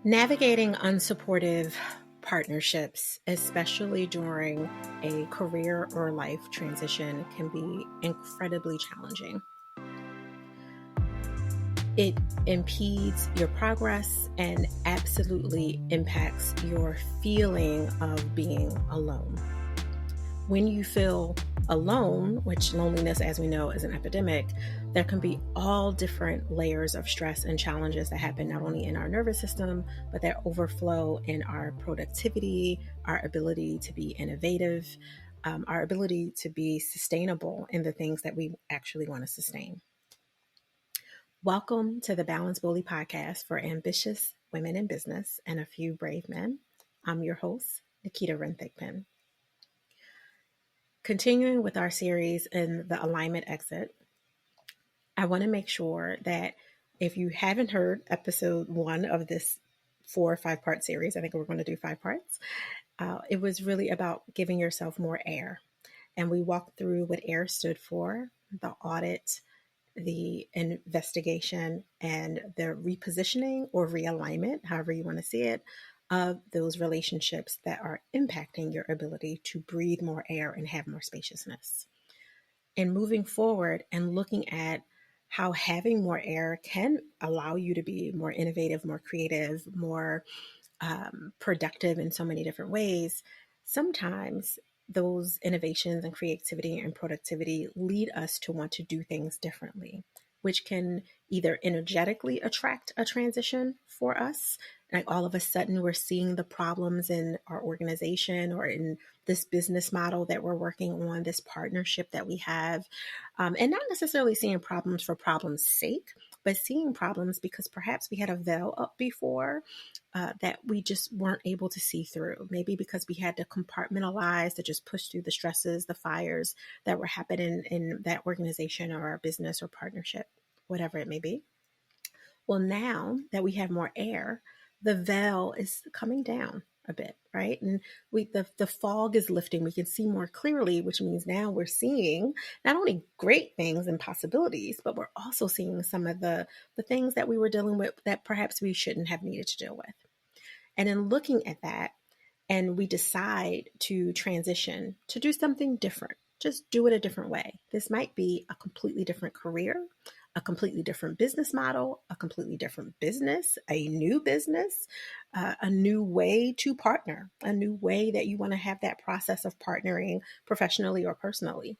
Navigating unsupportive partnerships, especially during a career or life transition, can be incredibly challenging. It impedes your progress and absolutely impacts your feeling of being alone. When you feel alone, which loneliness, as we know, is an epidemic, there can be all different layers of stress and challenges that happen not only in our nervous system, but that overflow in our productivity, our ability to be innovative, our ability to be sustainable in the things that we actually want to sustain. Welcome to the Balance Bully podcast for ambitious women in business and a few brave men. I'm your host, Naketa Ren Thigpen. Continuing with our series in the alignment exit, I want to make sure that if you haven't heard episode 1 of this 4 or 5 part series, I think we're going to do 5 parts. It was really about giving yourself more air. And we walked through what air stood for, the audit, the investigation, and the repositioning or realignment, however you want to see it, of those relationships that are impacting your ability to breathe more air and have more spaciousness. And moving forward and looking at how having more air can allow you to be more innovative, more creative, more productive in so many different ways. Sometimes those innovations and creativity and productivity lead us to want to do things differently, which can either energetically attract a transition for us. Like all of a sudden we're seeing the problems in our organization or in this business model that we're working on, this partnership that we have, and not necessarily seeing problems for problems' sake, but seeing problems because perhaps we had a veil up before that we just weren't able to see through. Maybe because we had to compartmentalize to just push through the stresses, the fires that were happening in that organization or our business or partnership, whatever it may be. Well, now that we have more air, the veil is coming down a bit, right? And the fog is lifting. We can see more clearly, which means now we're seeing not only great things and possibilities, but we're also seeing some of the things that we were dealing with that perhaps we shouldn't have needed to deal with. And in looking at that, and we decide to transition to do something different, just do it a different way. This might be a completely different career, a completely different business model, a completely different business, a new business, a new way to partner, a new way that you want to have that process of partnering professionally or personally.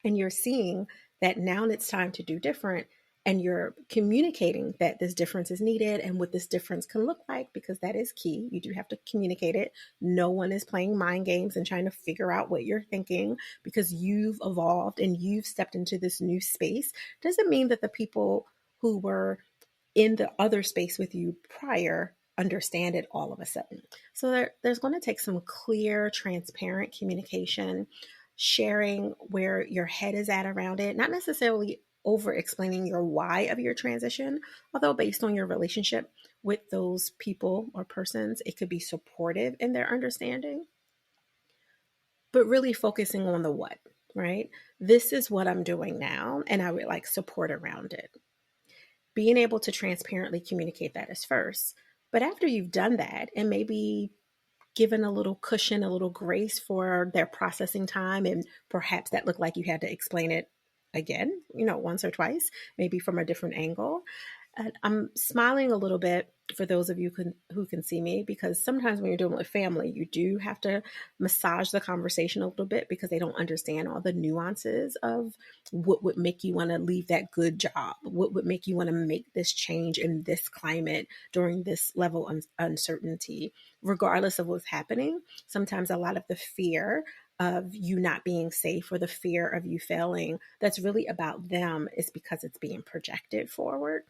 And you're seeing that now it's time to do different. And you're communicating that this difference is needed and what this difference can look like, because that is key. You do have to communicate it. No one is playing mind games and trying to figure out what you're thinking because you've evolved and you've stepped into this new space. Doesn't mean that the people who were in the other space with you prior understand it all of a sudden. So there's going to take some clear, transparent communication, sharing where your head is at around it, not necessarily over explaining your why of your transition, although based on your relationship with those people or persons, it could be supportive in their understanding, but really focusing on the what, right? This is what I'm doing now, and I would like support around it. Being able to transparently communicate that is first, but after you've done that and maybe given a little cushion, a little grace for their processing time, and perhaps that looked like you had to explain it again, once or twice, maybe from a different angle. I'm smiling a little bit for those of you who can see me, because sometimes when you're dealing with family, you do have to massage the conversation a little bit because they don't understand all the nuances of what would make you want to leave that good job, what would make you want to make this change in this climate during this level of uncertainty, regardless of what's happening. Sometimes a lot of the fear of you not being safe or the fear of you failing that's really about them is because it's being projected forward.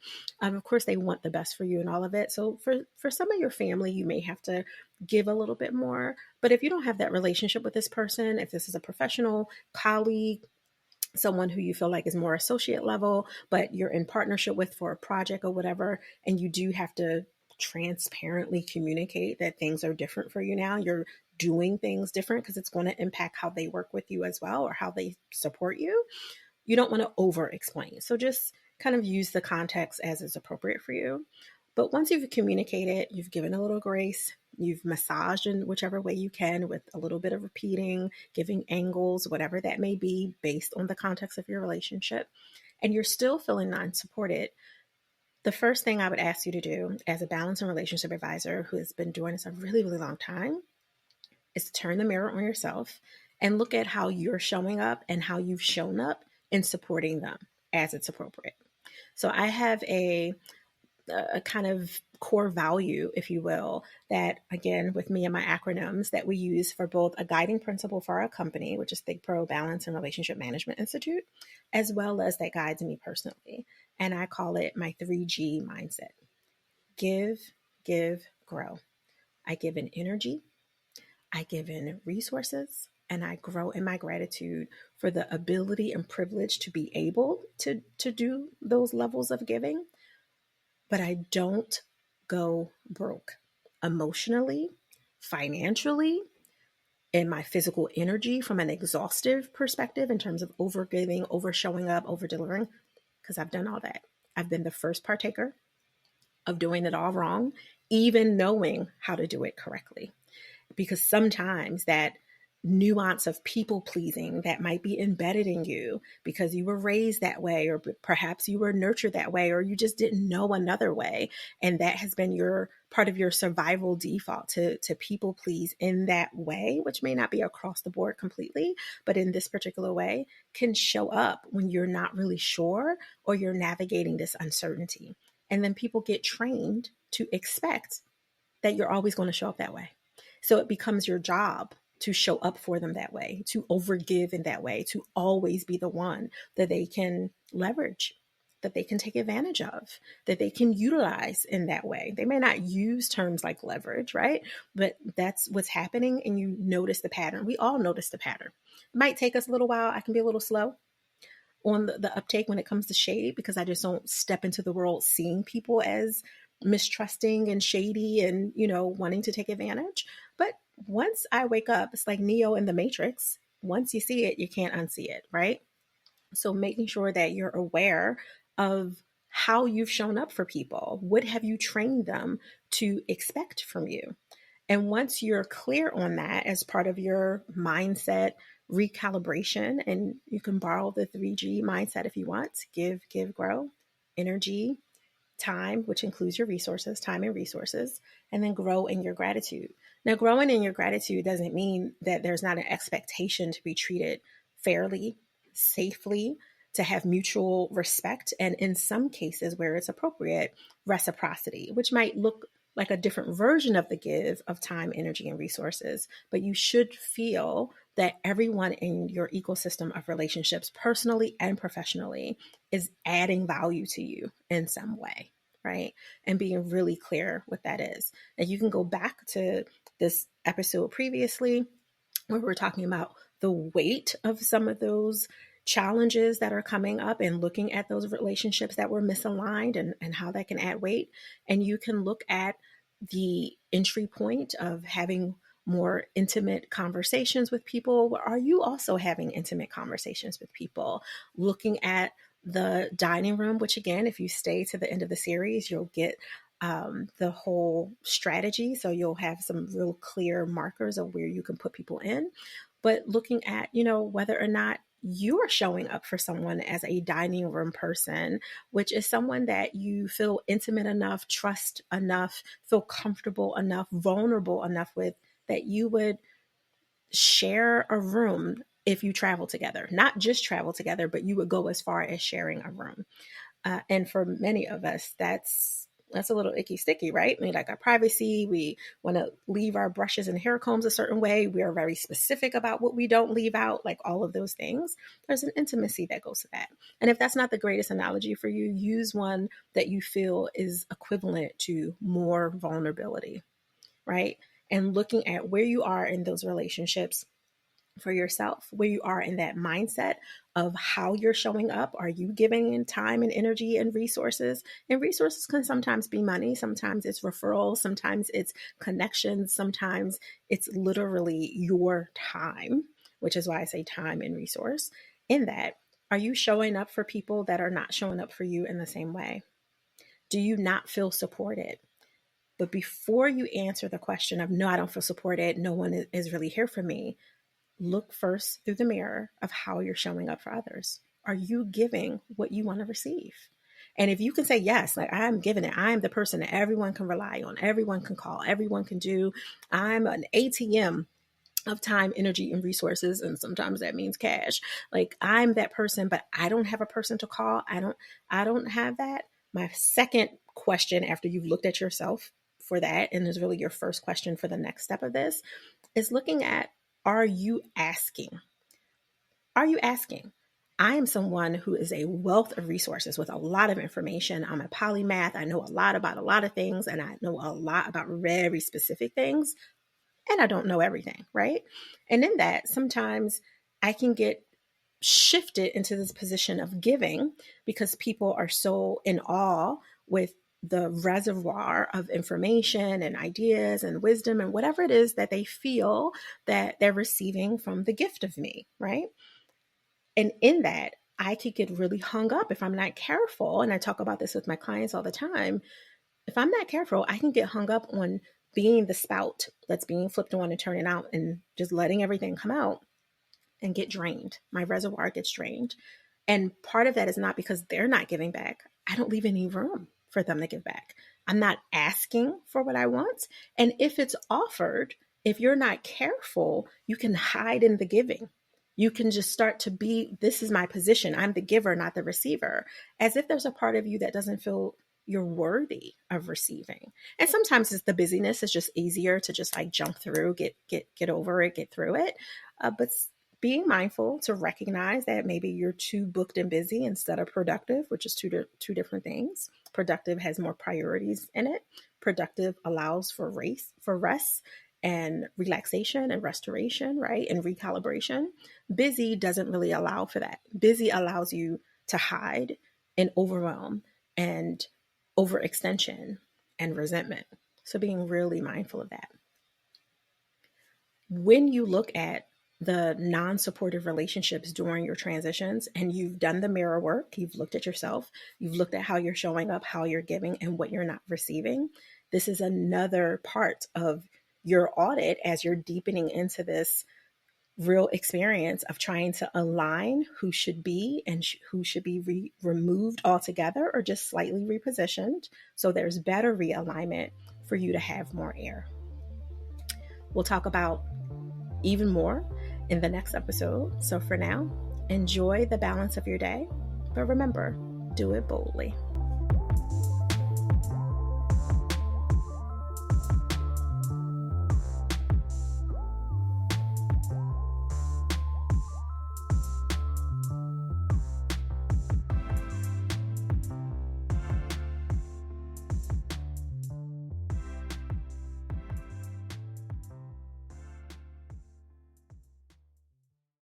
Of course, they want the best for you and all of it. So for some of your family, you may have to give a little bit more. But if you don't have that relationship with this person, if this is a professional colleague, someone who you feel like is more associate level, but you're in partnership with for a project or whatever, and you do have to transparently communicate that things are different for you now, you're doing things different because it's going to impact how they work with you as well or how they support you. You don't want to over explain. So just kind of use the context as is appropriate for you. But once you've communicated, you've given a little grace, you've massaged in whichever way you can with a little bit of repeating, giving angles, whatever that may be based on the context of your relationship, and you're still feeling non-supported, the first thing I would ask you to do as a balance and relationship advisor who has been doing this a really, really long time is to turn the mirror on yourself and look at how you're showing up and how you've shown up in supporting them as it's appropriate. So I have a kind of core value, if you will, that again, with me and my acronyms that we use for both a guiding principle for our company, which is Think Pro Balance and Relationship Management Institute, as well as that guides me personally. And I call it my 3G mindset: give, give, grow. I give in energy, I give in resources, and I grow in my gratitude for the ability and privilege to be able to do those levels of giving. But I don't go broke emotionally, financially, in my physical energy from an exhaustive perspective in terms of overgiving, over showing up, over delivering, because I've done all that. I've been the first partaker of doing it all wrong, even knowing how to do it correctly. Because sometimes that nuance of people pleasing that might be embedded in you because you were raised that way, or perhaps you were nurtured that way, or you just didn't know another way, and that has been your part of your survival default to people please in that way, which may not be across the board completely, but in this particular way can show up when you're not really sure or you're navigating this uncertainty. And then people get trained to expect that you're always going to show up that way. So it becomes your job to show up for them that way, to overgive in that way, to always be the one that they can leverage, that they can take advantage of, that they can utilize in that way. They may not use terms like leverage, right? But that's what's happening, and you notice the pattern. We all notice the pattern. It might take us a little while. I can be a little slow on the uptake when it comes to shade because I just don't step into the world seeing people as mistrusting and shady and, wanting to take advantage. But once I wake up, it's like Neo in the Matrix. Once you see it, you can't unsee it, right? So making sure that you're aware of how you've shown up for people. What have you trained them to expect from you? And once you're clear on that as part of your mindset recalibration, and you can borrow the 3G mindset if you want: give, give, grow, energy, time, which includes your resources, time and resources, and then grow in your gratitude. Now, growing in your gratitude doesn't mean that there's not an expectation to be treated fairly, safely, to have mutual respect, and in some cases where it's appropriate, reciprocity, which might look like a different version of the give of time, energy, and resources. But you should feel that everyone in your ecosystem of relationships, personally and professionally, is adding value to you in some way, right? And being really clear what that is. And you can go back to this episode previously where we're talking about the weight of some of those challenges that are coming up and looking at those relationships that were misaligned and how that can add weight. And you can look at the entry point of having more intimate conversations with people. Are you also having intimate conversations with people? Looking at the dining room, which again, if you stay to the end of the series, you'll get the whole strategy. So you'll have some real clear markers of where you can put people in. But looking at, whether or not you are showing up for someone as a dining room person, which is someone that you feel intimate enough, trust enough, feel comfortable enough, vulnerable enough with, that you would share a room if you travel together. Not just travel together, but you would go as far as sharing a room. And for many of us, that's a little icky sticky, right? I mean, like our privacy, we want to leave our brushes and hair combs a certain way. We are very specific about what we don't leave out, like all of those things. There's an intimacy that goes to that. And if that's not the greatest analogy for you, use one that you feel is equivalent to more vulnerability, right? And looking at where you are in those relationships for yourself, where you are in that mindset of how you're showing up. Are you giving in time and energy and resources? And resources can sometimes be money, sometimes it's referrals, sometimes it's connections, sometimes it's literally your time, which is why I say time and resource. In that, are you showing up for people that are not showing up for you in the same way? Do you not feel supported? But before you answer the question of, no, I don't feel supported, no one is really here for me, look first through the mirror of how you're showing up for others. Are you giving what you want to receive? And if you can say yes, like, I'm giving it, I'm the person that everyone can rely on, everyone can call, everyone can do, I'm an ATM of time, energy, and resources, and sometimes that means cash. Like, I'm that person, but I don't have a person to call. I don't have that. My second question after you've looked at yourself for that, and is really your first question for the next step of this, is looking at, are you asking? Are you asking? I am someone who is a wealth of resources with a lot of information. I'm a polymath. I know a lot about a lot of things, and I know a lot about very specific things, and I don't know everything, right? And in that, sometimes I can get shifted into this position of giving because people are so in awe with the reservoir of information and ideas and wisdom and whatever it is that they feel that they're receiving from the gift of me, right? And in that, I could get really hung up if I'm not careful. And I talk about this with my clients all the time. If I'm not careful, I can get hung up on being the spout that's being flipped on and turning out and just letting everything come out and get drained. My reservoir gets drained. And part of that is not because they're not giving back. I don't leave any room for them to give back. I'm not asking for what I want. And if it's offered, if you're not careful, you can hide in the giving. You can just start to be, this is my position. I'm the giver, not the receiver, as if there's a part of you that doesn't feel you're worthy of receiving. And sometimes it's the busyness. It's just easier to just like jump through, get over it, get through it. But being mindful to recognize that maybe you're too booked and busy instead of productive, which is two different things. Productive has more priorities in it. Productive allows for rest and relaxation and restoration, right? And recalibration. Busy doesn't really allow for that. Busy allows you to hide and overwhelm and overextension and resentment. So being really mindful of that. When you look at the non-supportive relationships during your transitions and you've done the mirror work, you've looked at yourself, you've looked at how you're showing up, how you're giving, and what you're not receiving, this is another part of your audit as you're deepening into this real experience of trying to align who should be and who should be removed altogether or just slightly repositioned so there's better realignment for you to have more air. We'll talk about even more in the next episode. So for now, enjoy the balance of your day, but remember, do it boldly.